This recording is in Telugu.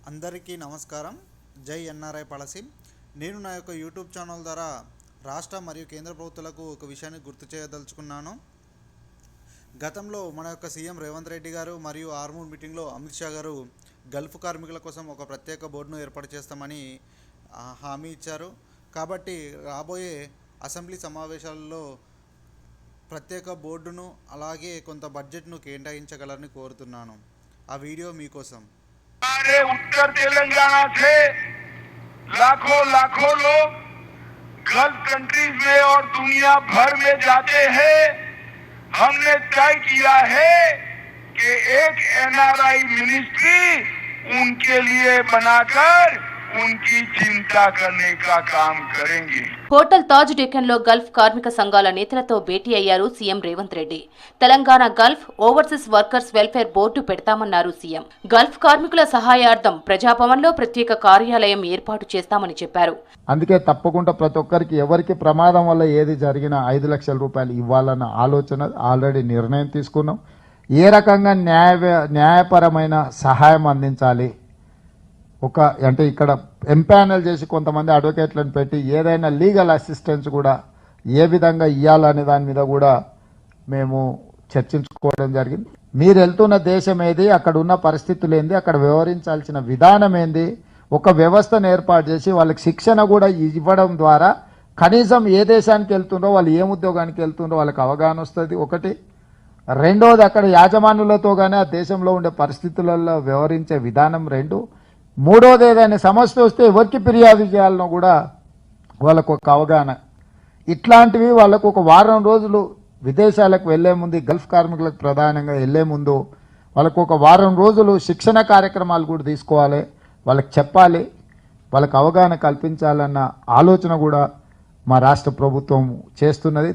అందరికీ నమస్కారం. జై ఎన్ఆర్ఐ పాలసీ. నేను నా యొక్క యూట్యూబ్ ఛానల్ ద్వారా రాష్ట్ర మరియు కేంద్ర ప్రభుత్వాలకు ఒక విషయాన్ని గుర్తు చేయదలుచుకున్నాను. గతంలో మన యొక్క సీఎం రేవంత్ రెడ్డి గారు మరియు ఆర్మూర్ మీటింగ్లో అమిత్ షా గారు గల్ఫ్ కార్మికుల కోసం ఒక ప్రత్యేక బోర్డును ఏర్పాటు చేస్తామని హామీ ఇచ్చారు. కాబట్టి రాబోయే అసెంబ్లీ సమావేశాలలో ప్రత్యేక బోర్డును అలాగే కొంత బడ్జెట్ను కేటాయించగలరని కోరుతున్నాను. ఆ వీడియో మీకోసం. हमारे उत्तर तेलंगाना से लाखों लोग गल्फ कंट्रीज में और दुनिया भर में जाते हैं। हमने तय किया है कि एक एनआरआई मिनिस्ट्री उनके लिए बनाकर उनकी चिंता करने का काम करेंगे। హోటల్ తాజ్ డెక్కన్ లో గల్ఫ్ కార్మిక సంఘాల నేతలతో భేటీ అయ్యారు CM Revanth Reddy. Telangana Gulf overseas workers welfare board పెడతామన్నారు సీఎం. గల్ఫ్ కార్మికుల సహాయార్థం ప్రజాభవన్ లో ప్రత్యేక కార్యాలయం ఏర్పాటు చేస్తామని చెప్పారు. అందుకే తప్పకుండా ప్రతి ఒక్కరికి ఎవరికి ప్రమాదం వల్ల ఏది జరిగినా 5 లక్షల రూపాయలు ఇవ్వాలన్న ఆలోచన ఆల్రెడీ నిర్ణయం తీసుకున్నాం. ఏ రకంగా న్యాయపరమైన సహాయం అందించాలి, అంటే ఇక్కడ ఎంపానల్ చేసి కొంతమంది అడ్వకేట్లను పెట్టి ఏదైనా లీగల్ అసిస్టెన్స్ కూడా ఏ విధంగా ఇవ్వాలనే దాని మీద కూడా మేము చర్చించుకోవడం జరిగింది. మీరు వెళ్తున్న దేశం ఏది, అక్కడ ఉన్న పరిస్థితులు ఏంది, అక్కడ వ్యవహరించాల్సిన విధానం ఏంది, ఒక వ్యవస్థను ఏర్పాటు చేసి వాళ్ళకి శిక్షణ కూడా ఇవ్వడం ద్వారా కనీసం ఏ దేశానికి వెళ్తుండ్రో, వాళ్ళు ఏ ఉద్యోగానికి వెళ్తుండ్రో వాళ్ళకి అవగాహన వస్తుంది. ఒకటి. రెండోది, అక్కడ యాజమానులతో కానీ ఆ దేశంలో ఉండే పరిస్థితులలో వ్యవహరించే విధానం. రెండు. మూడోది, ఏదైనా సమస్య వస్తే ఎవరికి ఫిర్యాదు చేయాలనో కూడా వాళ్ళకు ఒక అవగాహన. ఇట్లాంటివి వాళ్ళకు ఒక వారం రోజులు విదేశాలకు వెళ్లే ముందు, గల్ఫ్ కార్మికులకు ప్రధానంగా వెళ్లే ముందు వాళ్ళకు ఒక వారం రోజులు శిక్షణ కార్యక్రమాలు కూడా తీసుకోవాలి, వాళ్ళకి చెప్పాలి, వాళ్ళకి అవగాహన కల్పించాలన్న ఆలోచన కూడా మా రాష్ట్ర ప్రభుత్వం చేస్తున్నది.